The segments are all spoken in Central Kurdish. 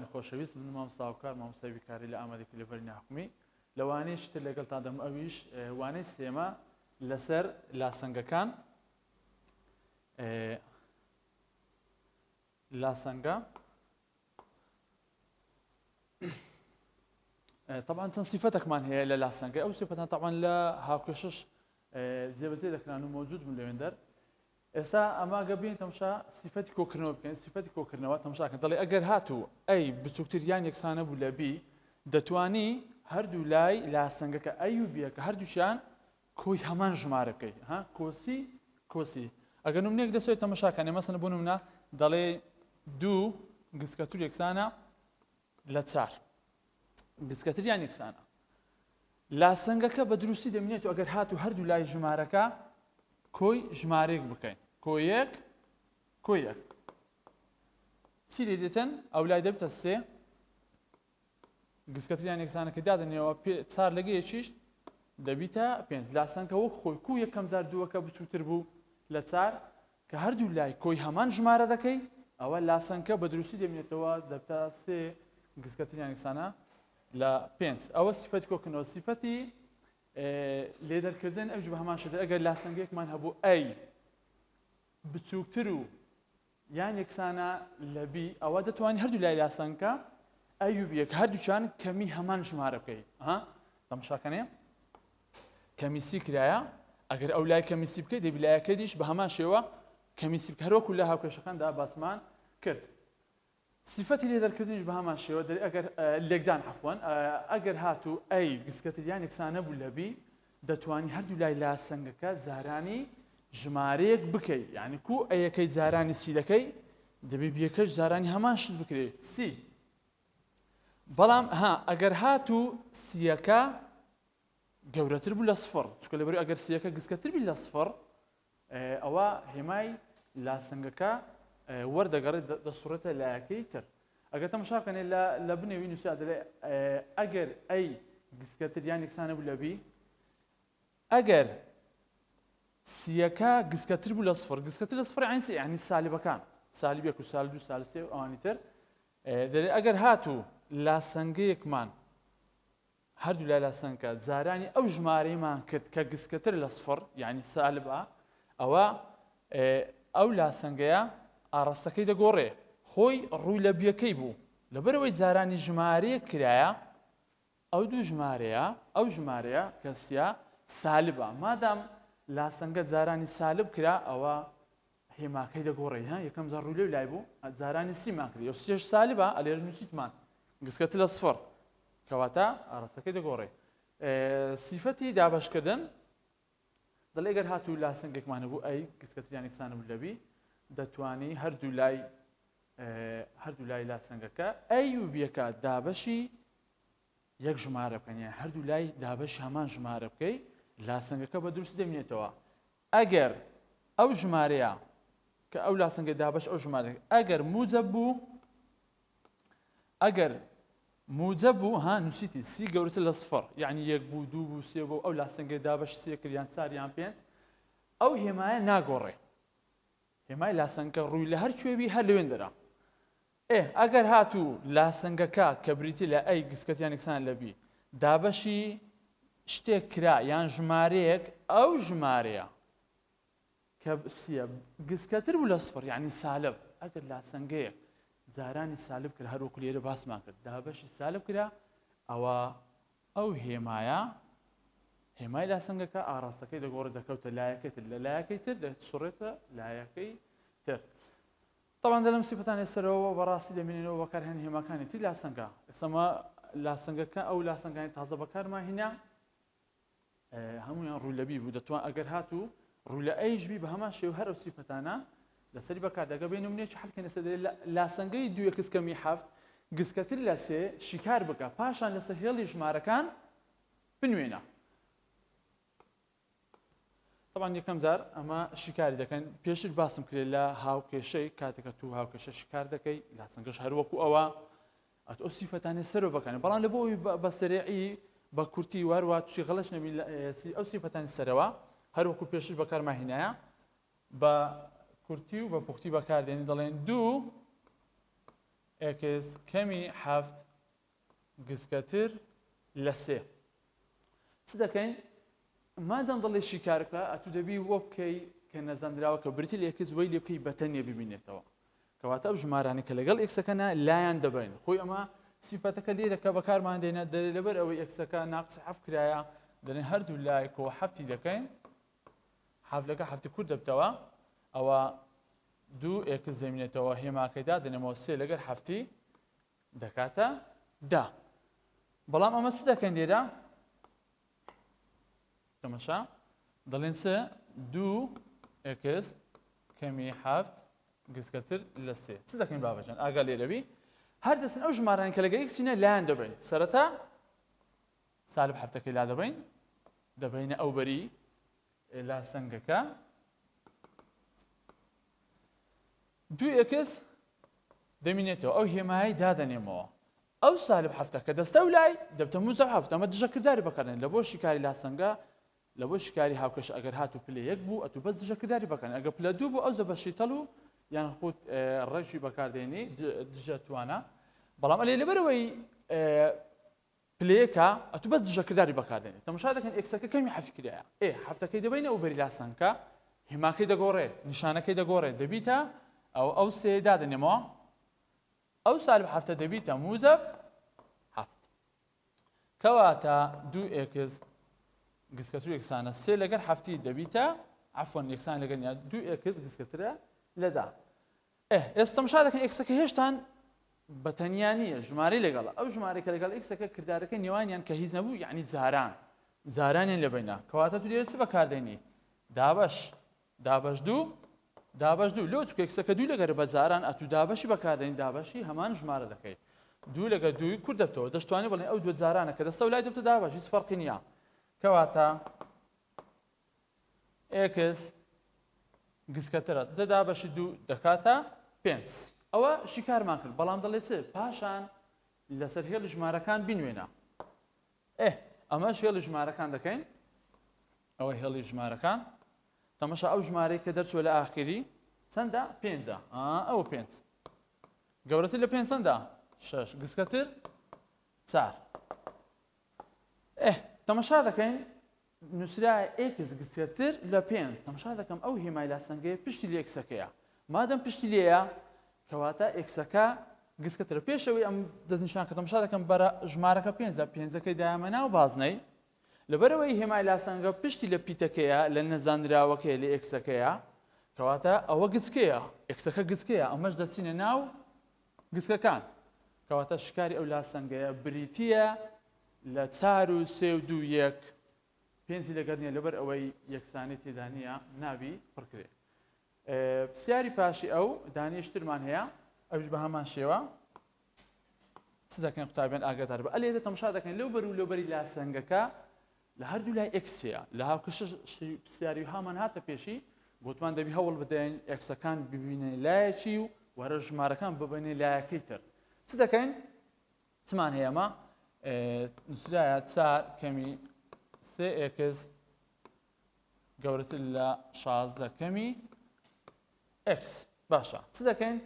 بەڕێزانی خۆشەویست من مامۆستا هاوکار مامۆستای بیرکاری لە ئامادەکردنی لێڤەری ناحکومی لەوانەیە شتر لەگەڵتان دەم ئەویش وانەی سێمە لەسەر لاسەنگەکان لاسەنگە طبعا چەند سیفەتێکمان هەیە لە لاسەنگە ئەو سیفەتان طبعا لە هاوکێشش جێبەجێ دەکران و موجود بوون لەوێندەر ئێستا ئەما گەبین تەماشا سیفەتی کۆکردنەوە بکەین سیفەتی کۆکردنەوە تەماشاکەن دەڵێ ئەگەر هاتوو ئەی بچووکتر یان یەکسانە بوو لە بی دەتوانی هەردوو لای لاسەنگەکە ئەی و بیەکە هەردووچیان کۆی هەمان ژمارە بکەیت ها کۆسی ئەگەر نمونەیەک دەسوێت تەماشاکەن مەسەڵەن بۆ نمونە دەڵێ دوو گسکەتور یەکسانە لە چار گسکەتر یان یەکسانە لاسەنگەکە بە دروستی دەمێنێت و ئەگەر هاتوو هەردوو لای ژمارەکە کۆی ژمارەیەک بکەین کۆیەک چی لێ دێتن ئەو لای دەبتە سێ گسکەتریان یەکسانەکە دادنێەوە چار لەگە یەکیش دەبیتە پێنج لاسەنگە وەک خۆی کو یەکەم جار دووەکە بچووتر بوو لە چار کە هەردوو لای کۆی هەمان ژمارە دەکەی ئەوە لاسەنگە بە دروستی دەبێتەوە دەبتە سێ گسکەتریان یەکسانە لە پێنج ئەوە سیفەتی کۆکردنەوە سیفەتی لێدەرکردن ئەوش بە هەمان شێوە ئەگەر لاسەنگەیەکمان هەبوو ئەی بچووکتر و یان یەکسانە لە بی ئەوە دەتوانین هەردوو لای لاسەنگەکە ئەی و بیەکە هەردووچیان کەمی هەمان ژمارە بکەیت تەماشاکەنێ کەمیسی کرایە ئەگەر ئەو لای کەمیسی بکەیت دەبی لایەکەی دیش بە هەمان شێوە کەمیسی بکە هەروەکو لە هاوکێشەکاندا باسمان کرد سیفەتی لێدەرکردنیش بە هەمان شێوە ئەگەر لێکدان عەفوەن ئەگەر هاتوو ئەی گسکەتر یان یەکسانە بوو لە بی دەتوانی هەردوو لای لاسەنگەکە زارانی ژمارەیەک بکەیت یعنی کو ئەیەکەی زارانی سی دەکەی دەبێ بیەکەش زارانی هەمان شت بکرێت سی بەڵام ئەگەر هاتوو سیەکە گەورەتر بوو لە سفر چونکە لەبەر ئەگەر سیەکە گسکەتر بی لە سفر ئەوە هێمای لاسەنگەکە وەردەگەڕێت دەسوڕێتە لایەکەی تر ئەگەر تەماشاکەنێ لە بنێوی نووسیا دەڵێ ئەگەر ئەی گسکەتر یان یەکسانە بوو لە بی ئەگەر سیەکە گسکەتر بوو لە سفر گسکەتر لە سفر یعنی سالیبەکان سالیب یەک و سالیب دوو سالیب سێ و ئەوانی تر دەڵێ ئەگەر هاتوو لاسەنگەیەکمان هەردوو لای لاسەنگەکە زارانی ئەو ژمارەیەمان کرد کە گسکەتر لە سفر یعنی سالبە ئەوە ئەو لاسەنگەیە ئاڕاستەکەی دەگۆڕێ خۆی ڕووی لە بیەکەی بوو لەبەرەوەی جارانی ژمارەیە کرایە ئەو دوو ژمارەیە ئەو ژمارەیە کەسیە سالبە مادام لاسەنگە جارانی سالب کرا ئەوە هێماکەی دەگۆڕێ یەکەم جار ڕووی لای بوو جارانی سیمان کردی و سێش سالبە ئەلێرە نووسیتمان گسکەتر لە سفر کەواتە ئاڕاستەکەی دەگۆڕێ سیفەتی دابەشکردن دەڵێ ئەگەر هاتوو لاسەنگێکمان هەبوو ئەی گسکەتریان یەکسانە بوو لەبی دەتوانی هەردوو لای لاسەنگەکە ئەی و بیەکە دابەشی یەک ژمارە بکەن یان هەردوو لای دابەشی هەمان ژمارە بکەی لاسەنگەکە بە دروستی دەمێنێتەوە ئەگەر ئەو ژمارەیە کە ئەو لاسەنگە دابەش ئەو ژمارە ئەگەر موجب بوو نووسیتی سی گەورەتر لە سفر یعنی یەک بوو دوو بوو سێ بوو ئەو لاسەنگە دابەش سێ کردیان چار یان پێنج ئەو هێمایە ناگۆڕێ هێمای لاسەنگەکە ڕووی لە هەر کوێبی هەر لەوێندەرە ئەگەر هاتوو لاسەنگەکە کە بریتی لە ئەی گسکەتیان یەکسان لەبی دابەشی شتێک کرا یان ژمارەیەک ئەو ژمارەیە کە سیە گسکەتر بوو لە سفر یعنی سالب ئەگەر لاسەنگەیەک زارانی سالب کرد هەروەکو لێرە باسمان کرد دابەشی سالب کرا ئەو هێمای لاسەنگەکە ئاڕاستەکەی دەگۆڕێت دەکەوتە لایەکەی تر لە لایەکەی تر دەسوڕێتە لایەکەی تر طبعا دەلەم سیفەتان ئێستەرەوە بەڕاستی دەمێنێنەوە بەکارهێنن هێماکانێتی لاسەنگە ئێستەمە لاسەنگەکە ئەو لاسەنگانی تازە بەکارمان هێنا هەموویان ڕووی لەبی بوو دەتوان ئەگەر هاتوو ڕووی لە ئەیش بی بە هەمان شێوە هەر ئەو سیفەتانە لەسەری بەکار دەگە بێ نمونەیەکی حەڵکەنە لاسەنگەی دوو یەک کەمی حەفت گسکەتر لە سێ شیکار بکە پاشان لەسەر هێڵی ژمارەکان بنوێنە طبعا یەکەم جار ئەمە شیکاری دەکەن پێشتر باسم کرێت لە هاوکێشەی کاتێکە تو هاوکێشە شیکار دەکەی لاسەنگەش هەروەکو ئەوە ئەو سیفەتانێ سەرۆ بکەن بەڵام لە بۆی بە سەریعی بە کورتی واروە تووشی غەڵەش نەبی ئەو سیفەتانی سەرەوە هەروەکو پێشتر بەکارمان هێنایە بە کورتی و بە پوختی بەکاردێنین دەڵێن دوو x کەمی حەفت گسکەتر لە سێ چ دەکەین مادەم دڵێ شیکارەکە ئەتو دەبی وە بکەی کە نەزانراوە کە بریتی لە x وەی لێ بکەی بەتەنێ ببینێتەوە کەواتە ئەو ژمارانە کە لەگەڵ x-ەکەنا لایەن دەبین خۆی ئەمە سیفەتەکە لێرەکە بەکارمان دێنە لەبەر ئەوەی x-ەکە ناقص حەفت کرایە دەڵێن هەردوو لایەکەوە حەفتی دەکەین حەفلەکە حەفتی کورد دەبتەوە ئەوە 2x دەمێنێتەوە هێماکەیدا دەنێمەوە 3 لەگەر حەفتی دەکاتە دا بەڵام ئەمە چ دەکەین لێرە تەماشا دەڵێن چ 2x کەمی حەفت گسکەتر لە سێ چ دەکەین بابەجان ئاگا لێرەبی هەر دەستن ئەو ژمارانە کە لەگەڵ x-چینە لایەن دەبین سەرەتا سالب حەفتەکەی لا دەبین دەبینە ئەو بەری لا سەنگەکە 2x دەمێنێتەوە ئەو هێمایی دادەنێمەوە ئەو سالب حەفتە کە دەستە و لای دەبتە موزە حەفت ئەمە دژەکردداری بەکارێن لە بۆ شیکاری لاسەنگە لە بۆ شیکاری هاوکەش ئەگەر هاتو پلە یەک بوو ئەتو بەس دژەکردداری بەکارن ئەگەر پلە دوو بوو ئەو دەبەشی تەڵ و یان خۆت ڕێژی بەکاردێنی دژە توانە بەڵام ئەلێ لەبەرەوەی پلەیەکە ئەتو بەس دژەکردداری بەکاردێنێت تەماشا دەکەن x-ەکە کەمی حەفت کرایە حەفتەکەی دەبینە ئەو بەری لاسەنگکە هێماکەی دەگۆڕێ نیشانەکەی دەگۆڕێ دەبیتە ئەو سێ دادەنێمەوە ئەو سالب حەفتە دەبیتە موزەب حەفت کەواتە 2x گسکەتر یەکسانە سێ لەگەر حەفتی دەبیتە عەفوەن یەکسان لەگەر 2x گسکەترە لەدا ئێستا تەماشا دەکەن x-ەکە هێشتان بەتەنیا نییە ژمارەی لەگەڵە ئەو ژمارەی کە لەگەڵ x-ەکە کردارەکە نێوانیان کە هیچ نەبوو یعنی زارانیان لەبینە کەواتە تو لێرە چ بەکاردێنی دابەش دوو لۆ چکە x-ەکە دوو لەگەر بە زاران ئەتو دابەشی بەکاردێنی دابەشی هەمان ژمارە دەکەیت دوو لەگەر دووی کورد دەبتەوە دەشتوانێت بڵێن ئەو دوو زارانە کە دەستە و لای دەبتە دابەش هیچ فەرقی نییە کەواتە x گسکەترە دابەشی دوو دەکاتە 5 ئەوە شیکارمان کرد بەڵام دەڵێ چ پاشان لەسەر هێڵ ژمارەکان بینوێنە ئەمەش هێڵی ژمارەکان دەکەین ئەوە هێڵی ژمارەکان تەماشا ئەو ژمارەی کە دەرچوە لە ئاخری چەندە 5 ئەوە 5 گەورەتر لە 5 چەندە 6 گسکەتر 4 تەماشا دەکەین نووسرای x گسکەتر لە 5 تەماشا دەکەم ئەو هێمای لاسەنگەیە پشتی لە x-ەکەیە مادەم پشتی لێیە کەواتە x-ەکە گسکەترە پێشەوەی ئەم دەستنیشان کە تەماشا دەکەم بەرە ژمارەکە 5ەکەی دایمە ناو بازنەی لەبەرەوەی هێمای لاسەنگە پشتی لە پیتەکەیە لە نەزانراوەکەیە لە x-ەکەیە کەواتە ئەوە گسکەیە x-ەکە گسکەیە ئەمەش دەچینە ناو گسکەکان کەواتە شکاری ئەو لاسەنگەیە بریتیە لە 4 و 3 و 2 1 پێنجی لەگەر نییە لەبەر ئەوەی یەکسانی تێدا نییە نابی پڕکرێ پرسیاری پاشی ئەو دانیشترمان هەیە ئەوش بە هەمان شێوە چ دەکەین قوتابیان ئاگادار بە ئەلێرە تەماشا دەکەین لەو بەر و لەوبەری لاسەنگەکە لە هەردوو لای x-ەیە لە هاوکەش پرسیاری هامان هاتە پێشی گوتمان دەبی هەوڵ بدەین x-ەکان ببینێ لایەکی و وەرە ژمارەکان ببینێ لایەکەی تر چ دەکەین چمان هەیە ئەمە نووسرایە 4 کەمی 3x گەورەتر لە 16 کەمی x باشە چ دەکەین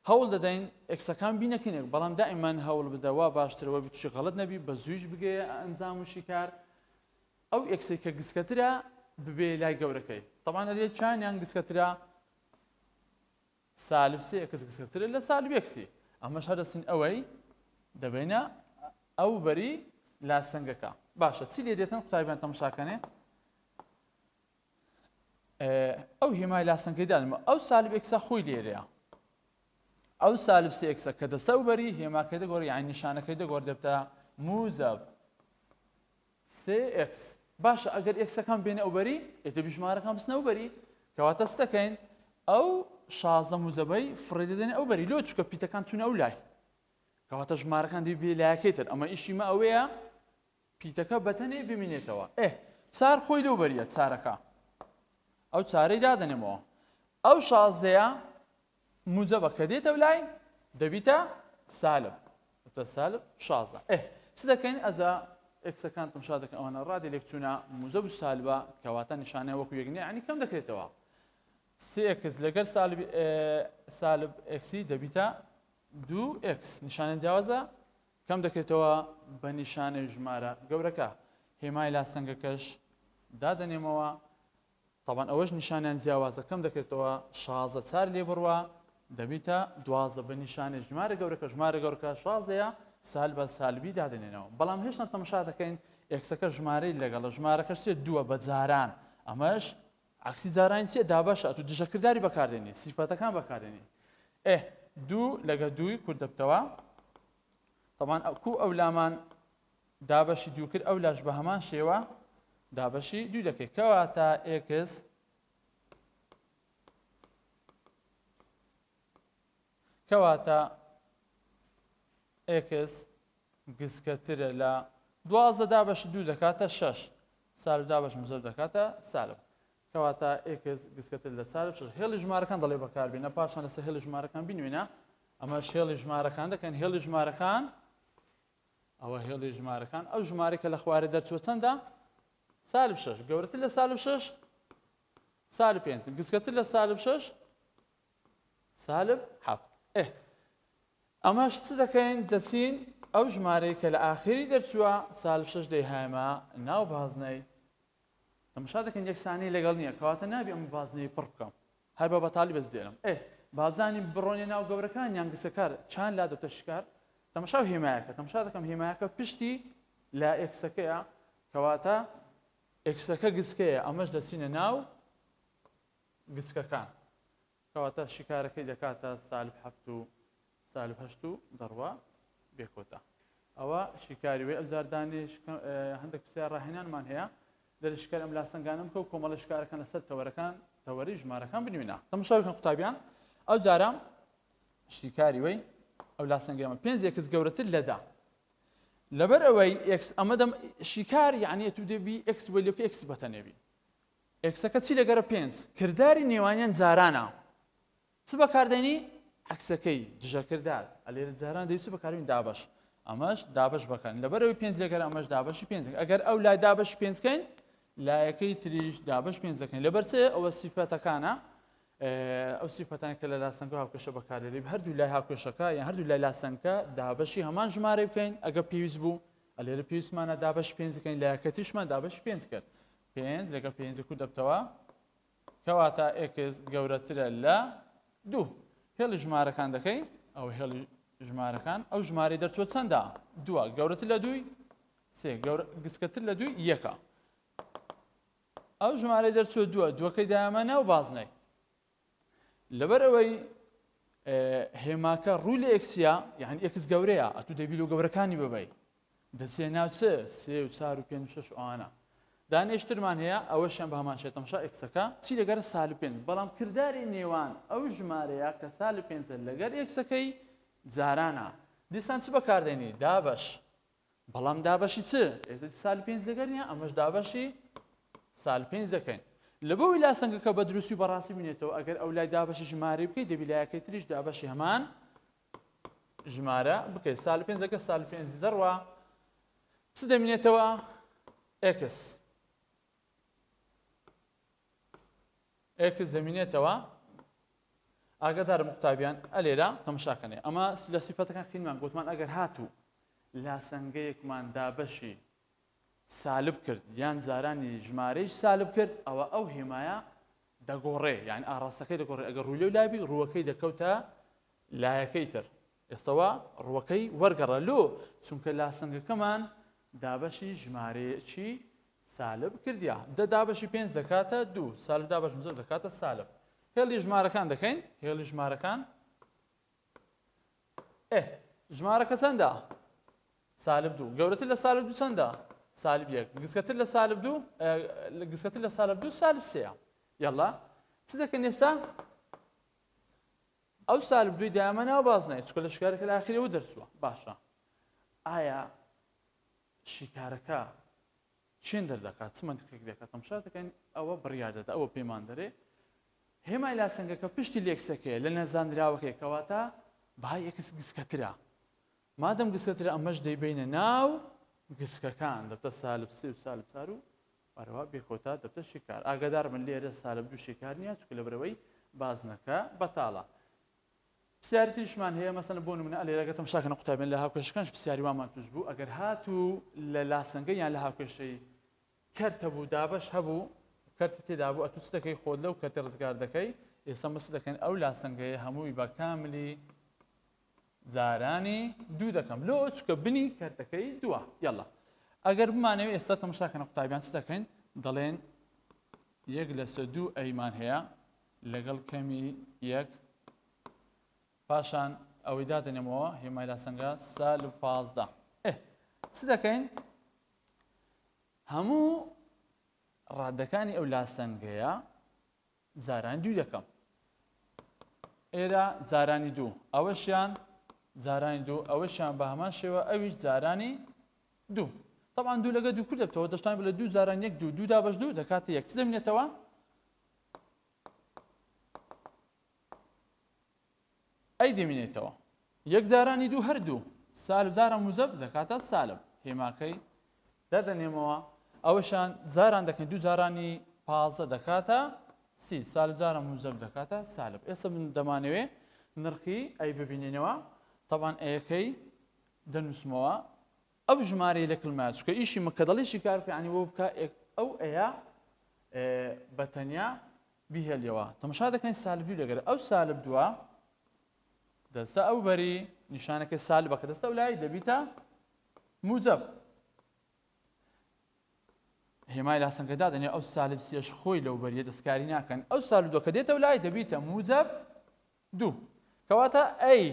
هەوڵ دەدەین x-ەکان بینەکەینێک بەڵام دائیمان هەوڵ بدەوە باشترەوە تووشی غەڵەت نەبی بە زوویش بگەیە ئەنجام و شیکار ئەو x-ی کە گسکەترە ببێ لای گەورەکەی طبعا لێ چیان گسکەترە سالب 3x گسکەترە لە سالب x ئەمەش هەردەستین ئەوەی دەبینە ئەو بەری لاسەنگەکە باشە چی لێ دێتن قوتابیان تەماشاکەنێ ئەو هێمای لاسەنگەی دادمە ئەو سالب x خۆی لێرەیە ئەو سالب 3x کە دەستە و بەری هێماکەی دەگۆڕ یان نیشانەکەی دەگۆڕ دەبتە موزەب 3x باشە ئەگەر x-ەکان بێنە ئەو بەری ئێتە ژمارەکان بستنە ئەو بەری کەواتە چ دەکەین ئەو 16 موزەبەی فڕێ دەدەنێ ئەو بەری لۆ چکە پیتەکان چوونە ئەو لای کەواتە ژمارەکان دی بێ لایەکەی تر ئەمە ئیشیمە ئەوەیە پیتەکە بەتەنێ ببینێتەوە چار خۆی لەو بەریە چارەکە ئەو چارەی دادەنێمەوە ئەو 16ەیە موزەبە کە دێتە لای دەبیتە سالب سالب 16 چ دەکەین ئەزا x-ەکان تەماشا دەکەن ئەوانە ڕادێ لێک چوونە موزەب و سالبە کەواتە نیشانەیە وەکو یەکنی عنی کەم دەکرێتەوە 3x لەگەر سالب x دەبیتە دوو x نیشانە جیاوازە کەم دەکرێتەوە بە نیشانەی ژمارە گەورەکە هێمای لاسەنگەکەش دادەنێمەوە طبعا ئەوەش نیشانیان جیاوازە کەم دەکرێتەوە 16 چار لێ بڕوە دەبیتە 12 بە نیشانەی ژمارە گەورەکە 16ەیە سال بە سالبی دادێنێنەوە بەڵام هێشتا تەماشا دەکەین ئێکسەکە ژمارەی لەگەڵە ژمارەکەش چێت دووە بە جاران ئەمەش عکسی جارانی چێ دابەشە تو دژەکردداری بەکاردێنی سیفەتەکان بەکاردێنی دوو لەگە دووی کورد دەبتەوە طبعا کو ئەو لامان دابەشی دوو کرد ئەو لاش بە هەمان شێوە دابەشی دوو دەکەی کەواتە x کەواتە x گسکەترە لە 12 دابەشی دوو دەکاتە 6 سالب دابەش مزەر دەکاتە سالب کەواتە x گسکەتر لە سالب 6 هێڵی ژمارەکان دەڵێ بەکاربێنە پاشان لەسەر هێڵی ژمارەکان بینوێنە ئەمەش هێڵی ژمارەکان دەکەن هێڵی ژمارەکان ئەوە هێڵی ژمارەکان ئەو ژمارەی کە لە خوارێ دەرچووە چەندە سالب 6 گەورەتر لە سالب 6 سالب 5 گسکەتر لە سالب 6 سالب 7 ئەمەش چ دەکەین دەچین ئەو ژمارەی کە لە ئاخری دەرچووە سالب 6 دەیهایمە ناو بازنەی تەماشا دەکەین یەکسانەی لەگەڵ نییە کەواتە نابێ ئەم بازنەی پڕ بکەم هەر بە بەتاڵی بەس دێنم بابزانی بڕۆنێ ناو گەورەکان یان گسەکار چان لا دەتە شکار تەماشا هێمایەکە تەماشا دەکەم هێمایەکە پشتی لا ئێکسەکەیە کەواتە ئێکسەکە گسکەیە ئەمەش دەچینە ناو گسکەکان کەواتە شکارەکەی دەکاتە سالب 7 و سالب 8 و دەڕوا بێکۆتە ئەوە شیکاری وێ ئەو زاردانی هەندێک پرسیار ڕاهێنانمان هەیە لە شکار ئەم لاسەنگانم کە و کۆمەڵە شکارەکان لەسەر تەوەرەکان تەوەری ژمارەکان بنوێنە تەماشا بکەن قوتابیان ئەو جارە شیکاری وەی ئەو لاسەنگەمە 5 x گەورەتر لەدا لەبەر ئەوەی x ئەمە دەم شیکار یعنی تو دەبی x وەلی x بەتەنێبی ئێکسەکە چی لەگەرە 5 کردداری نێوانیان جارانە چ بەکاردێنی عکسەکەی دژەکردار ئەلێرە جاران دەویست بەکاربین دابەش ئەمەش دابش بکەن لەبەرەوەی 5 لەگەر ئەمەش دابەشی 5 ئەگەر ئەو لای دابش 5کەین لایەکەی تریش دابش 5 دەکەین لەبەر چێ ئەوە سیفەتەکانە ئەو سیفەتان کە لە لاسەنگە هاوکێشە بەکاردێنێ هەردوو لای هاوکێشەکە یان هەردوو لای لاسەنگەکە دابەشی هەمان ژمارە بکەین ئەگە پێویست بوو ئەلێرە پێویستمانە دابش 5 دەکەین لایەکە تریشمان دابش 5 کرد 5 لەگەڵ 5 کورد دەبتەوە کەواتە x گەورەترە لە 2 هێڵی ژمارەکان دەکەین ئەو هێڵی ژمارەکان ئەو ژمارەی دەرچووە چەندە 2 گەورەتر لە 2 3 گسکەتر لە 2 یەکە ئەو ژمارەی دەرچووە 2 دووەکەی دایمە ناو بازنەی لەبەر ئەوەی هێماکە ڕووی لە ئێکسیا یعنی x گەورەیە ئەتوو دەبی لەو گەورەکانی ببەی دەچێ ناو چ 3 و 4 و 5 و 6 ئەوانە دانیشترمان هەیە ئەوەشیان بە هەمان شێت تەماشا ئێکسەکە چی لەگەر سالب 5 بەڵام کردداری نێوان ئەو ژمارەیە کە سالب 5 لەگەر ئێکسەکەی جارانە دیسان چ بەکاردێنی دابش بەڵام دابەشی چ سالب 5 لەگەر نیە ئەمەش دابەشی سالب 5 دەکەین لەبەوەی لاسەنگەکە بە دروستی و بەڕاستی بینێتەوە ئەگەر ئەو لای دابەشی ژمارە بکەیت دەبی لایەکەی تریش دابەشی هەمان ژمارە بکەیت سالب 5 لەگەر سالب 5 دەڕوا چ دەمێنێتەوە x x دەمێنێتەوە ئاگادارم قوتابیان ئەلێرە تەماشاکەنێ ئەمە لە سیفەتەکان خینمان گوتمان ئەگەر هاتوو لاسەنگەیەکمان دابەشی سالب کرد یان جارانی ژمارەیش سالب کرد ئەوە ئەو هێمایە دەگۆڕێ یان ئاڕاستەکەی دەگۆڕێ ئەگەر ڕووی لەو لابی ڕووەکەی دەکەوتە لایەکەی تر ئێستەوە ڕووەکەی وەرگەڕە لۆ چونکە لاسەنگەکەمان دابەشی ژمارەیەکی سالب کردیا دابەشی 5 دەکاتە 2 سالب دابەش مزر دەکاتە سالب هێڵی ژمارەکان دەکەین هێڵی ژمارەکان ژمارەکە چەندە سالب 2 گەورەتر لە سالب 2 چەندە سالب 1 گسکەتر لە سالب 2 گسکەتر لە سالب 2 سالب 3 یاڵا چ دەکەن ئێستا ئەو سالب 2 دایمە ناو بازنەیە چونکە لە شکارەکە لە ئاخرەوە دەرچووە باشە ئایا شیکارەکە چێن دەردەکات چ منتیقێک دەکات تەماشا دەکەین ئەوە بڕیار دەدا ئەوە پێمان دەرێ هێمای لاسەنگەکە پشتی لێکسەکەیە لە نەزانراوەکەی کەواتە بەهای x گسکەترە مادەم گسکەترە ئەمەش دەیبینە ناو گسکەکان دەبتە سالب 3 و سالب 4 و هەروە بێکۆتا دەبتە شیکار ئاگادار من لێرە سالب 2 شیکار نییە چونکە لەبەرەوەی بازنەکە بەتاڵە پرسیاری تریشمان هەیە مەسەلەن بۆ نمونە ئەلێرەگە تەماشاکەن قوتابیان لە هاوکێشەکانش پرسیاری وامان توش بوو ئەگەر هاتوو لە لاسەنگە یان لە هاوکێشەی کەرت هەبوو دابەش هەبوو کەرتی تێدا بوو ئەتوو چ دەکەی خۆت لەو کەرتە ڕزگار دەکەی ئێستا مەس دەکەن ئەو لاسەنگەیە هەمووی بە کاملی جارانی دوو دەکەم لۆ چکە بنی کەرتەکەی دووە یاڵا ئەگەر بمانەوێت ئێستا تەماشاکەن قوتابیان چ دەکەین دەڵێن 1/2 ئەیمان هەیە لەگەڵ کەمی 1 پاشان ئەوەی دادەنێمەوە هێمای لاسەنگە سالب 15 چ دەکەین هەموو ڕادەکانی ئەو لاسەنگەیە جارانی دوو دەکەم ئێرە جارانی دوو ئەوەشیان جارانی دوو ئەوەشیان بە هەمان شێوە ئەویش جارانی دوو طبعا دوو لەگە دوو کورد دەبتەوە دەشتان بڵێ دوو جاران یەک دوو دوودا بەش دوو دەکاتە یەک چ دەمێنێتەوە ئەی دەمێنێتەوە یەک جارانی دوو هەردوو سالب جاران موزەب دەکاتە سالب هێماکەی دەدەنێمەوە ئەوەشان جاران دەکەین دوو جارانی 15 دەکاتە سی سالب جاران موزەب دەکاتە سالب ئێستا من دەمانەوێ نرخی ئەی ببینێنەوە طبعا ئەیەکەی دەنووسمەوە ئەو ژمارەی لە کلمات چکە ئیشی مە کە دەڵێشی کار بکە عنی بۆ بکە ئەو ئەیە بەتەنیا بیهێڵیەوە تەماشا دەکەین سالب دوو لەگەر ئەو سالب دووە دەستە ئەو بەری نیشانەکە سالبەکە دەستە ئەو لای دەبیتە موزەب هێمای لاسەنگەدا دەنێ ئەو سالب سێش خۆی لەو بەریە دەستکاری ناکەن ئەو سالب دووە کە دێتە لای دەبیتە موزەب دوو کەواتە ئەی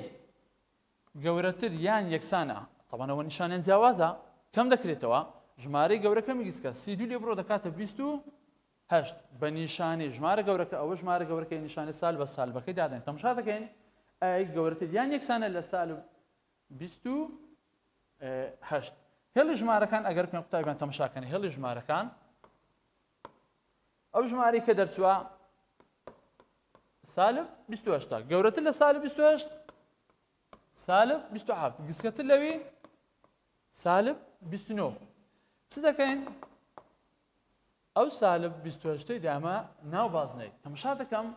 گەورەتر یان یەکسانە طبعا ئەوە نیشانیان جیاوازە کەم دەکرێتەوە ژمارەی گەورەکەمی گیسکە 32 لێ بڕۆ دەکاتە 28 بە نیشانەی ژمارە گەورەکە ئەوە ژمارە گەورەکەی نیشانەی سال بە سالبەکەی دادەن تەماشا دەکەین ئەی گەورەتر یان یەکسانە لە سالب 28 هێڵی ژمارەکان ئەگەر پێم قوتابیان تەماشاکەن هێڵی ژمارەکان ئەو ژمارەی کە دەرچووە سالب 28 گەورەتر لە سالب 28 سالب 27 گسکەتر لەوی سالب 29 چ دەکەین ئەو سالب 28 دامە ناو بازنەی تەماشا دەکەم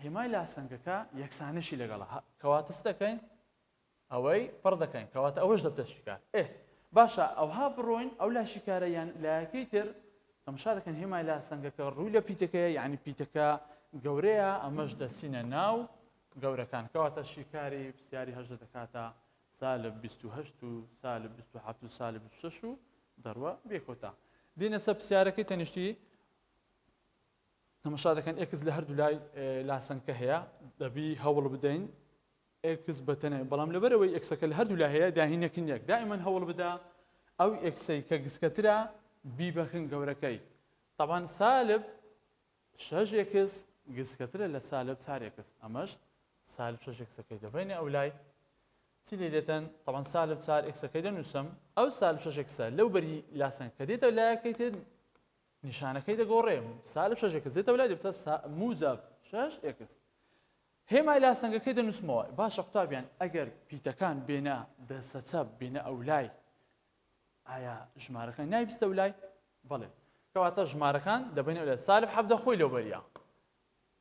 هێمای لاسەنگەکە یەکسانەشی لەگەڵە کەواتە چ دەکەین ئەوەی پڕ دەکەین کەواتە ئەوەش دەبتە شیکار باشە ئەوها بڕۆین ئەو لا شیکارە یان لایەکەی تر تەماشا دەکەن هێمای لاسەنگەکە ڕووی لە پیتەکەیە یعنی پیتەکە گەورەیە ئەمەش دەچینە ناو گەورەکان کەواتە شیکاری پرسیاری هەژدە دەکاتە سالب 28 و سالب 27 و سالب 26 و دەڕوە بێکۆتا دێنە سەر پرسیارەکەی تەنیشتی تەماشا دەکەن ئێکس لە هەردوو لای لاسەنگەکە هەیە دەبی هەوڵ بدەین ئێکس بەتەنێ بەڵام لەبەرەوەی ئێکسەکە لە هەردوو لای هەیە داهینەکن یەک دائیمەن هەوڵ بدا ئەو ئێکسەی کە گسکەترە بیبەخن گەورەکەی طبعا سالب 6 ئێکس گسکەترە لە سالب 4 ئێکس ئەمەش سالب 6 ئێکسەکەی دەبینە ئەو لای چی لێ دێتن طبعا سالب 4 ئێکسەکەی دەنووسم ئەو سالب 6 ئێکسە لەو بەری لاسەنگ کە دێتە لایەکەی تر نیشانەکەی دەگۆڕێم سالب 6 ئێکس دێتە لای دەبتە موزەب 6 ئێکس هێمای لاسەنگەکەی دەنووسمەوە باشە قوتابیان ئەگەر پیتەکان بێنە دەستە چەپ بێنە ئەو لای ئایا ژمارەکان نایبیستە ئەو لای بەڵێ کەواتە ژمارەکان دەبێنە لە سالب 7 خۆی لەو بەریە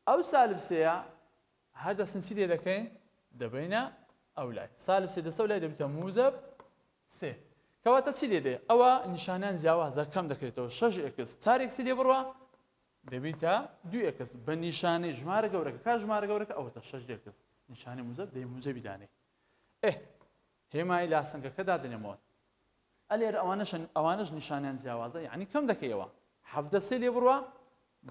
ئەو سالب سێە هەر دەستن چی لێ دەکەین دەبێنە ئەو لای سالب سێ دەستە لای دەبێتە موزەب سێ کەواتە چی لێ دێ ئەوە نیشانیان جیاوازە کەم دەکرێتەوە 6 ئێکس 4 ئێکسی لێ بڕوە دەبیتە 2 ئێکس بە نیشانەی ژمارە گەورەکە کا ژمارە گەورەکە ئەوەتە 6 ئێکس نیشانەی موزەب دەی موزەبی دانێ هێمای لاسەنگەکە دادنێمەوە ئەلێرە ئەوانش نیشانیان جیاوازە یعنی کەم دەکەیەوە 7 سێ لێ بڕوە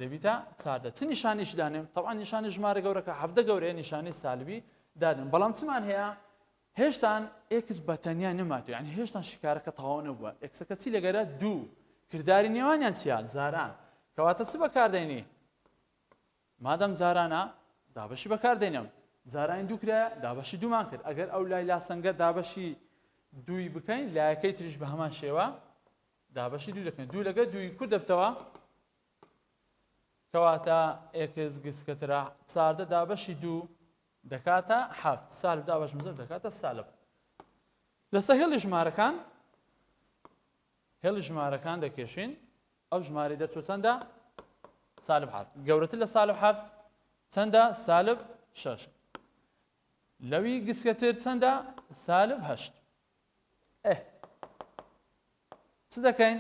دەبیتە 4 چ نیشانیشی دانێم طبعا نیشانی ژمارە گەورەکە 7 گەورەیە نیشانەی سالبی دادن بەڵام چمان هەیە هێشتان ئێکس بەتەنیا نەماتوە یعنی هێشتان شیکارەکە تەواو نەبووە ئێکسەکە چی لەگەرە دوو کردداری نێوانیان چیان زاران کەواتە چ بەکاردێنی مادەم زارانە دابەشی بەکاردێنم زارانی دوو کرایە دابەشی دوومان کرد ئەگەر ئەو لای لاسەنگە دابەشی دووی بکەین لایەکەی تریش بە هەمان شێوە دابەشی دوو دەکەین دوو لەگە دووی کورد دەبتەوە کەواتە ئێکس گسکەترە 4 دابەشی دوو دەکاتە 7 سالب دابەش موزەب دەکاتە سالب لەسەر هێڵی ژمارەکان دەکێشین ئەو ژمارەی دەچۆ چەندە سالب 7 گەورەتر لە سالب 7 چەندە سالب 6 لەوی گسکەتر چەندە؟ سالب هەشت. چ دەکەین؟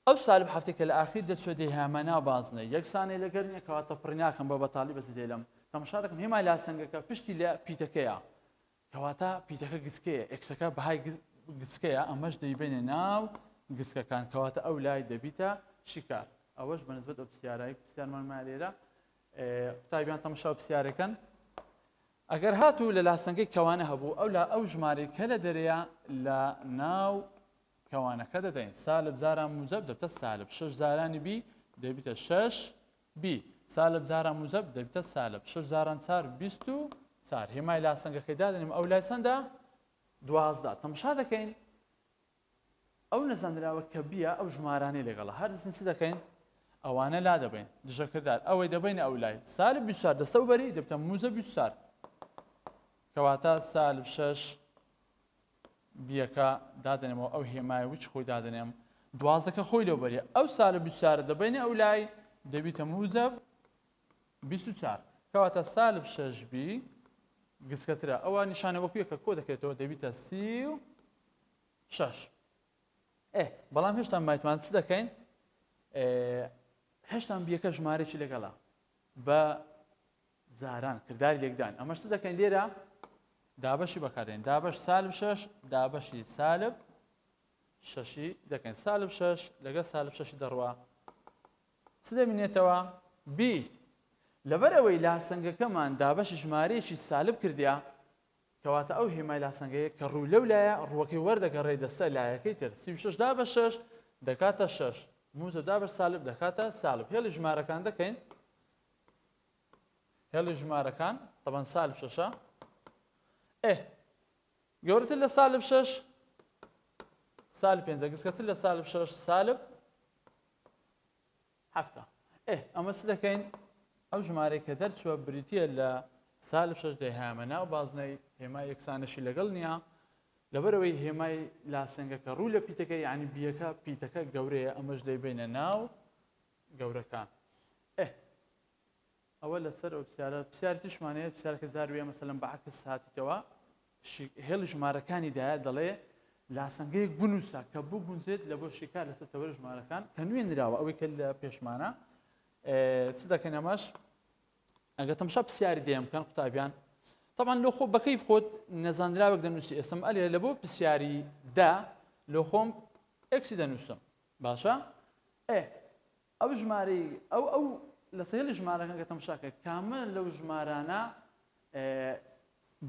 ئەو سالب هەفتێکە لە ئاخیر دەچوە دەیهامەنا بازنە یەکسانەی لەگەر نییە کەواتە پڕی ناکەم بە بەتاڵی بەس دێلم تەماشا دەکەم هێمای لاسەنگەکە پشتی لە پیتەکەیە کەواتە پیتەکە گسکەیە ئێکسەکە بەهای گسکەیە ئەمەش دەیبێنێ ناو گسکەکان کەواتە ئەو لای دەبیتە شیکار ئەوەش بەنسبەت ئەو پرسیارایی پرسیارمانمان لێرە قوتابیان تەماشا پرسیارەکەن ئەگەر هاتوو لە لاسەنگەی کەوانە هەبوو ئەو لە ئەو ژمارەی کە لە دەرەیە لە ناو کەوانەکە دەدەین سالب زاران موزەب دەبتە سالب 6 زارانی بی دەبیتە 6 بی سالب زاران موزەب دەبیتە سالب 6 زاران 4 24 هێمای لاسەنگەکەی دادەنیم ئەو لای چەندە 12 تەماشا دەکەین ئەو نەزانراوە کە بیە ئەو ژمارانەی لەگەڵا هەر دەچین چ دەکەین ئەوانە لا دەبین دژەکردار ئەوەی دەبین ئەو لای سالب 24 دەستە و بەری دەبتە موزە 24 کەواتە سالب 6 بیەکە دادنێمەوە ئەو هێمای وچ خۆی دادنێم دوازدەکە خۆی لەو بەریە ئەو سالب 24 دەبینە ئەو لای دەبیتە موزە 24 کەواتە سالب 6 بی گسکەترە ئەوە نیشانە وەکویەکە کۆ دەکرێتەوە دەبیتە 36 بەڵام هێشتا مایتمان چ دەکەین هێشتا بیەکە ژمارەی لەگەڵا بە زاران کردداری لێکدان ئەمەش چ دەکەین لێرە دابەشی بەکارێن دابش سالب 6 دابەشی سالب 6 دەکەین سالب 6 لەگە سالب 6 دەڕوا چ دەبینێتەوە بی لەبەر ئەوەی لاسەنگەکەمان دابەشی ژمارەیەکی سالب کردیا کەواتە ئەو هێمای لاسەنگەیە کە ڕوو لەو لایە ڕووەکەی وەردەگەڕێ دەستە لایەکەی تر 36 دابە 6 دەکاتە 6 موزە دابش سالب دەکاتە سالب هێڵی ژمارەکان دەکەین هێڵی ژمارەکان طبعا سالب 6 گەورەتر لە سالب 6 سالب 5 گسکەتر لە سالب 6 سالب 7 ئەمە چ دەکەین ئەو ژمارەی کە دەرچووە بریتیە لە سالب 6 دەیهامەنا و بازنەی هێمای یەکسانەشی لەگەڵ نییە لەبەرەوەی هێمای لاسەنگەکە ڕوو لە پیتەکە یعنی بیەکە پیتەکە گەورەیە ئەمەش دەیبێنە ناو گەورەکان ئەوە لەسەر ئەو پرسیاری تشمانەیە پرسیارەکە زارویە مەسەلەن بەعکس هاتیتەوە هێڵ ژمارەکانی دایە دەڵێ لاسەنگەیەک بنووسە کە بوو گونجێت لە بۆ شیکار لەسەر تەوەرە ژمارەکان کە نوێنراوە ئەوەی کە لە پێشمانە چ دەکەین ئەمەش ئەگەر تەماشا پرسیاری دێم بکەن قوتابیان طبعا لۆ خۆ بەکەیف خۆت نەزانراوێک دەنووسی ئێستم ئەلێ لە بۆ پرسیاری دا لۆ خۆم ئێکسی دەنووسم باشە ئەو ژمارەی ئەو لەسەر ژمارەکان کە تەماشاکە کامە لەو ژمارانە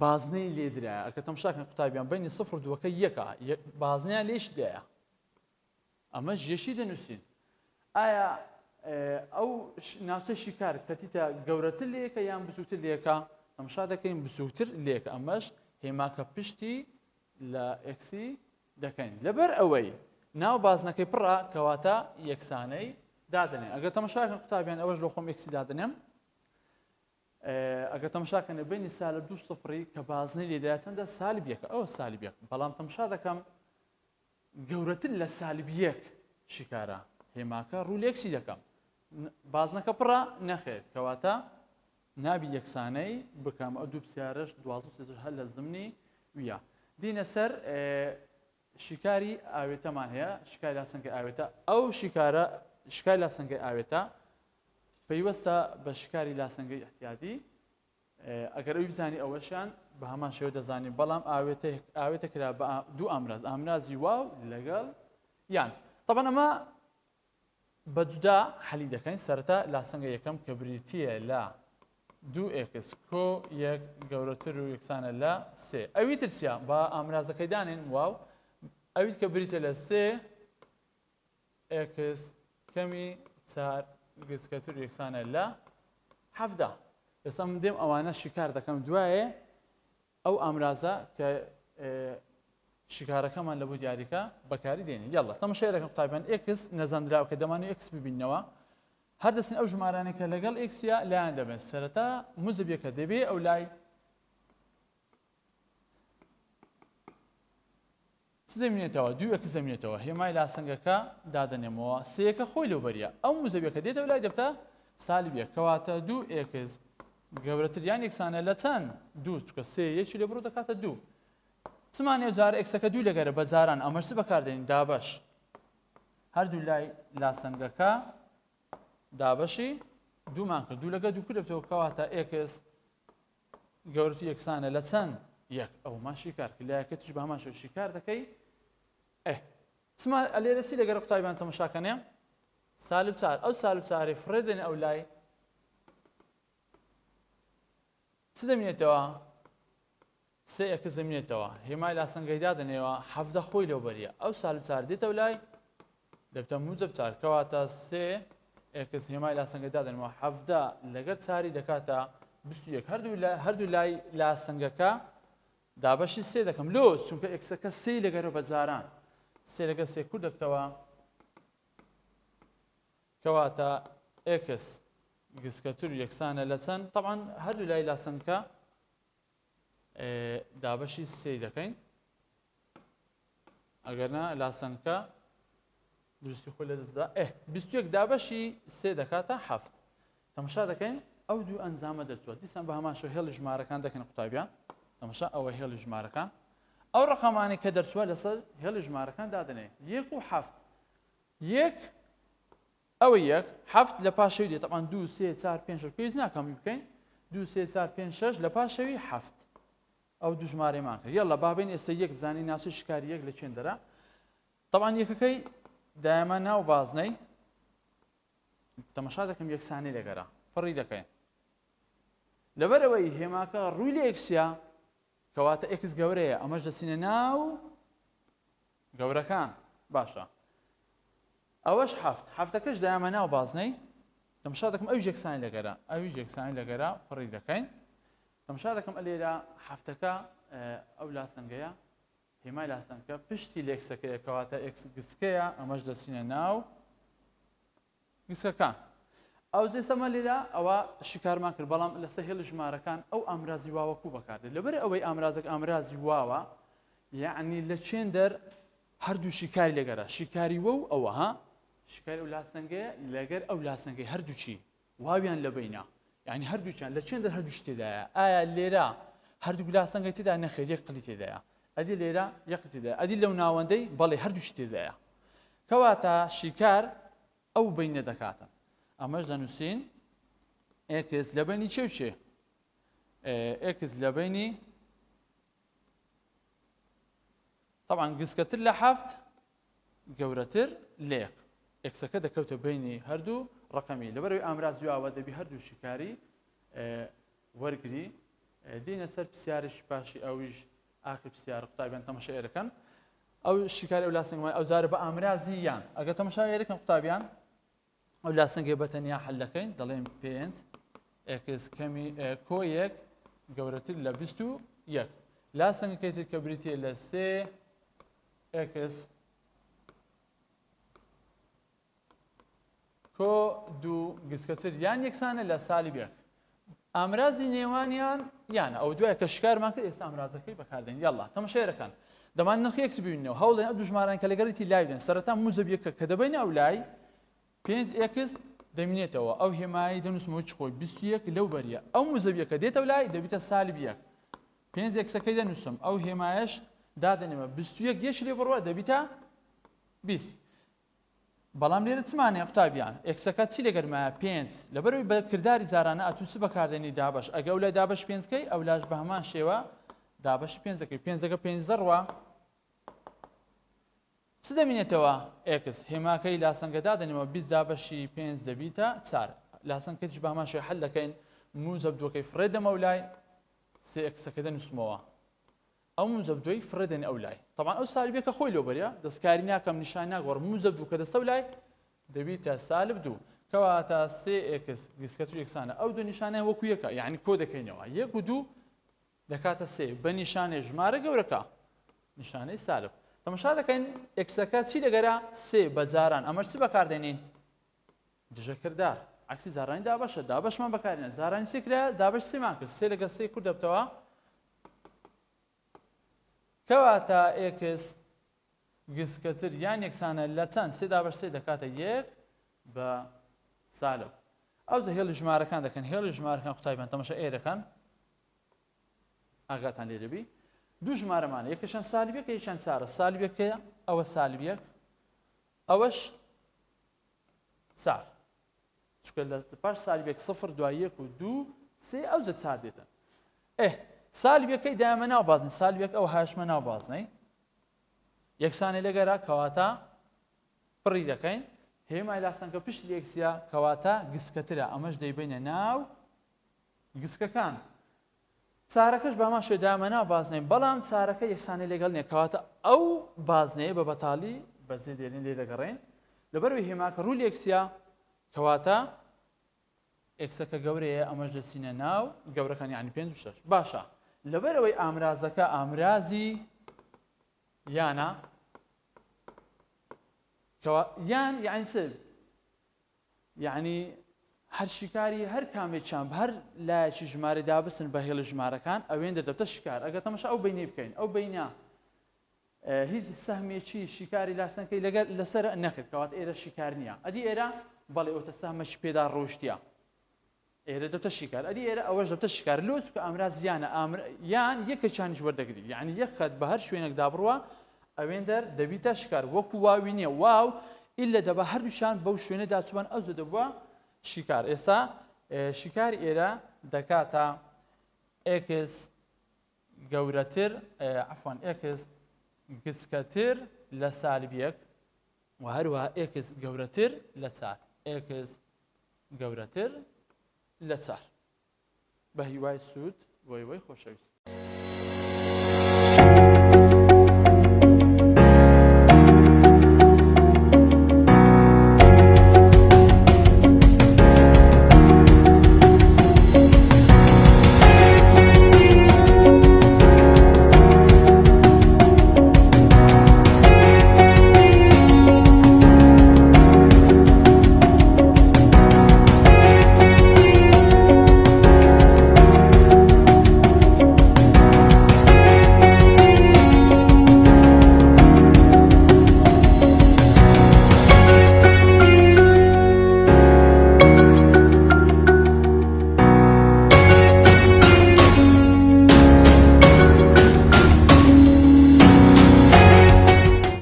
بازنەی لێدرایە ئەکە تەماشاکەن قوتابیان بینی سفر و دووەکە یەکە بازنیان لێش دایە ئەمە ژێشی دەنووسین ئایا ئەو ناوچە شیکار کەتیتە گەورەتر لێکە یان بچووکتر لێکە تەماشا دەکەین بچووکتر لێکە ئەمەش هێماکە پشتی لە ئێکسی دەکەین لەبەر ئەوەی ناو بازنەکەی پڕە کەواتە یەکسانەی دادنێ ئەگەر تەماشاکەن قوتابیان ئەوەش لە خۆم ئێکسی دادنێم ئەگەر تەماشاکەنە بینی سالب 2 سفری کە بازنەی لێدایە چەندە سالب یەکە ئەوە سالب یەک بەڵام تەماشا دەکەم گەورەتر لە سالب یەک شیکارە هێماکە ڕوو لە ئێکسی دەکەم بازنەکە پڕە نەخێر کەواتە نابی یەکسانەی بکەم ئەو دوو پرسیارەش 12 هەر لە زمنی ویە دینە سەر شیکاری ئاوێتەمان هەیە شیکاری لاسەنگەی ئاوێتە ئەو شیکارە شیکاری لاسەنگەی ئاوێتە پەیوەستە بە شیکاری لاسەنگەی احتیاطی ئەگەر ئەوی بزانی ئەوەشیان بە هەمان شێوە دەزانین بەڵام ئاوێتە کرا بە دوو ئامراز ئامرازی واو لەگەڵ یان طبعا ئەمە بە جودا حەلی دەکەین سەرەتا لاسەنگە یەکەم کە بریتیە لە 2x کۆ یەک گەورەتر و یەکسانە لە 3 ئەوی ترسیا بە ئامرازەکەی دانێن واو ئەویت کە بریتە لە 3x کەمی 4 گسکەتر و یەکسانە لە 7 ئێستا من دێم ئەوانە شیکار دەکەم دوایێ ئەو ئامرازە کە شیکارەکەمان لە بۆ دیاریکە بەکاری دێنێ یاڵڵا تەماشای دەکەم قوتابیان x نەزانراوە کە دەمانێت x ببینەوە هەر دەستین ئەو ژمارانێک کە لەگەڵ ئێکسیا لایەن دەبێت سەرەتا موزبیەکە دەبێ ئەو لای چ دەمێنێتەوە دوو ئەکس دەمێنێتەوە هێمای لاسەنگەکە دادەنێمەوە سەیەکە خۆی لەو بەریە ئەو موزبیەکە دێتەوە لای دەبتە سالب یەک کەواتە 2x گەورەتر یان یەکسانە لە چەند دوو چکە سێ یەکی لێ بڕۆ دەکاتە دوو چمانێ جار ئێکسەکە دوو لەگەرە بە جاران ئەمەش چ بەکاردێنین دابەش هەردوو لای لاسەنگەکە دابەشی دوومان کرد دوو لەگە دوو کردێتەوە کەواتە ئێکس گەورەتی یەکسانە لە چەند یەک ئەومان شیکار کرد لایەکە توش بە هەمان شێوە شیکار دەکەی چما لێرە چی لەگەرە قوتابیان تەماشاکەنێ سالب چار ئەو سالب چارێ فڕێدێنێ ئەو لای چ دەمێنێتەوە سێ ئەکس دەمێنێتەوە هێمای لاسەنگەی دادنێەوە حەفدە خۆی لەو بەریە ئەو سالب چار دێتەوە لای دەبتە موجب چار کەواتە سێ ئەکس هێمای لاسەنگەی دادنەوە حەفدە لەگەر چاری دەکاتە 21 هەردوو لای لاسەنگەکە دابەشی سێ دەکەم لۆ چونکە ئەکسەکە سێ لەگەرە بە جاران سێ لەگە سێ کورد دەکتەوە کەواتە ئێکس گسکەتر یەکسانە لە چەند طبعا هەردوو لای لاسەنگەکە دابەشی سێ دەکەین ئەگەرنا لاسەنگەکە دروستی خۆی لەدەستدا 21 دابەشی سێ دەکاتە هەفت تەماشا دەکەین ئەو دوو ئەنجامە دەچوە دیسان بە هەمان شێوە هێڵی ژمارەکان دەکەن قوتابیان تەماشا ئەوە هێڵی ژمارەکان ئەو ڕقەمانی کە دەرچووە لەسەر هێڵی ژمارەکان دادنێ یەک و هەفت یەک ئەوە یەک هەفت لە پاشەوی دێت طبعا 2 3 4 5 پێویست ناکەمی بکەین 2 3 4 5 6 لە پاشەوی هەفت ئەو دوو ژمارەمان کرد یەڵا با بین ئێستا یەک بزانین ناوچەی شکاری یەک لە چێندەرە طبعا یەکەکەی دایما ناو بازنەی تەماشا دەکەم یەکسانەی لەگەرە پڕی دەکەین لەبەرەوەی هێماکە ڕووی لە ئێکسیا کەواتە ئێکس گەورەیە ئەمەش دەچینە ناو گەورەکان باشە ئەوەش هەفتەکەش دایما ناو بازنەی تەماشا دەکەم ئەویش یەکسانی لەگەرە ئەویش یەکسانی لەگەرە پڕی دەکەین تەماشا دەکەم لێرە هەفتەکە ئەو لاسەنگەیە هێمای لاسەنگەکە پشتی لێکسەکەیە کەواتە ئێکس گسکەیە ئەمەش دەچینە ناو گسکەکان ئەو زێستەمە لێرە ئەوە شکارمان کرد بەڵام لەسەر هێڵی ژمارەکان ئەو ئامرازی واوەکو بەکاردێت لەبەر ئەوەی ئامرازێک ئامرازی واوە یعنی لە چێندەر هەردوو شیکاری لەگەرە شیکاری وە و ئەوە ها شیکاری ئەو لاسەنگەیە لەگەر ئەو لاسەنگەی هەردوو چی واویان لە بینە یعنی هەردووچیان لە چێندەر هەردووش تێدایە ئایا لێرە هەردوو لاسەنگەی تێدا نەخێر یەک قڵی تێدایە ئەدی لێرە یەک تێدایە ئەدی لەو ناوەندەی بەڵێ هەردووش تێدایە کەواتە شیکار ئەو بینە دەکاتە ئەمەش دەنووسین ئێکس لە بینی چێ و چێ ئێکس لە بینی طبعا گسکەتر لە هەفت گەورەتر لە یەک ئێکسەکە دەکەوتە بینی هەردوو ڕقەمی لەبەرەوەی ئامرازی واوە دەبی هەردوو شیکاری وەرگری دێنە سەر پرسیارێکی پاشی ئەویش ئاخر پرسیار قوتابیان تەماشا ئێرەکەن ئەو شیکاری ئەو لاسەنگەکە ئەو زارە بە ئامرازی یان ئەگەر تەماشا ئێرەکەن قوتابیان ئەو لاسەنگەی بەتەنیا حەل دەکەین دەڵێن 5 ئێکس کەمی کۆ یەک گەورەتر لە 21 لاسەنگەکەی تر کە بریتیە لە 3 ئێکس کۆ دوو گسکەتر یان یەکسانە لە سالیب یەک ئامرازی نێوانیان یانە ئەو دوایە کە شکارمان کرد ئێستا ئامرازەکەی بەکاردێن یاڵڵا تەماشا ئێرەکەن دەمان نرخی ئێکس ببینەوە هەوڵێن ئەو دوو ژمارەیان کە لەگەڵیتی لای بدەن سەرەتا موزەب یەکە کە دەبینە ئەو لای 5 ئێکس دەمێنێتەوە ئەو هێمایی دەنووسمەوە چ خۆی 21 لەو بەریە ئەو موزەبیەکە دێتە لای دەبیتە سالیب یەک 5 ئێکسەکەی دەنووسم ئەو هێمایەش دادەنێمە 21 یەش لێ بڕوە دەبیتە 20 بەڵام لێرە چمانێ قوتابیان ئێکسەکە چی لەگەرمایە 5 لەبەرەوەی بە کردداری جارانە ئەتوو چ بەکاردێنی دابەش ئەگە ئەو لای دابەش 5کەی ئەو لاش بە هەمان شێوە دابەش 5 دەکەی 5 ڕوە چ دەمێنێتەوە ئێکس هێماکەی لاسەنگە دادەنێمەوە 20 دابەشی 5 دەبیتە 4 لاسەنگەکەیش بە هەمان شێوە حەل دەکەین موزەب دووەکەی فڕێدەمە ئەو لای 3 ئێکسەکە دەنووسمەوە ئەو موزەب دوی فڕێدێن ئەو لای طبعا ئەو سالیبێکە خۆی لەو بەریە دەستکاری ناکەم نیشان ناگۆڕم موزەب دوو کە دەستە و لای دەبیتە سالب 2 کەواتە 3 ئێکس گسکەتر یەکسانە ئەو دوو نیشانەیە وەکو یەکە یعنی کۆ دەکەینەوە 1 و 2 دەکاتە 3 بە نیشانەی ژمارە گەورەکە نیشانەی سالب تەماشا دەکەین ئێکسەکە چی لەگەرە 3 بە جاران ئەمەش چ بەکاردێنین دژەکردار عکسی زارانی دابەشە دابەشمان بەکارێنێت زارانی سێ کرا دابەش سێمان کرد 3 لەگەڵ 3 کورد دەبتەوە کەواتە ئێکس گسکەتر یان یەکسانە لە چەند 3 دابەش 3 دەکاتە 1 بە سالب ئەو زە هێڵی ژمارەکان دەکەن هێڵی ژمارەکان قوتایبان تەماشا ئێرەکەن ئاگاتان لێ دەبی دوو ژمارەمانە یەکەشان سالیبەکە یەکیان چارە سالیبەکەیە ئەوە سالیبەک ئەوەش چار چونکە لە پاش سالیبێک سفر دوای یەک و دوو سێ ئەو زە چار دێتن سالیبەکەی دایمە ناو بازنی سالیبەک ئەو هاشمە ناو بازنەی یەکسانی لەگەرا کەواتە پڕی دەکەین هێمای لاستان کە پشت ئێکسیا کەواتە گسکەترە ئەمەش دەیبینە ناو گسکەکان چارەکەش بەماشێ دایمە ناو بازنەی بەڵام چارەکە یەکسانی لەگەڵ نییە کەواتە ئەو بازنەیە بە بەتاڵی بەزێ دێنین لێ دەگەڕێن لەبەرەوەی هێماکە ڕووی ئێکسیا کەواتە ئێکسەکە گەورەیە ئەمەش دەچینە ناو گەورەکان یعنی 5 و 6 باشە لەبەرەوەی ئامرازەکە ئامرازی یانە یان یعنی چ یعنی هەر شیکاری هەر کامێکیان هەر لایەکی ژمارە دابسن بە هێڵە ژمارەکان ئەوێن دەدەبتە شیکار ئەگەر تەماشا ئەو بینەی بکەین ئەو بینە هیچ سەهمێکی شیکاری لاستەکەی لەگەر لەسەر نەکرد کەواتە ئێرە شیکار نییە ئەدی ئێرە بەڵێ ئەوتە سەهمەشی پێدا ڕۆشتیە ئێرە دەبتە شیکار ئەدی ئێرە ئەوەش دەبتە شیکار لۆ چکە ئامراز یانە یان یەکێکیانیش وەردەگری یعنی یەک خەت بە هەر شوێنێکدا بڕوە ئەوێن دەر دەبیتە شیکار وەکو واوی نییە واو ئیلە دەبا هەردووشان بەو شوێنەدا چوبان ئەو زە دەبووە شیکار ئێستا شیکار ئێرە دەکاتە ئێکس گەورەتر عەفوان ئێکس گسکەتر لە سالب 1 و هەروەها ئێکس گەورەتر لە 4 ئێکس گەورەتر لە 4 بە هیوای سوود بۆی خۆشەویست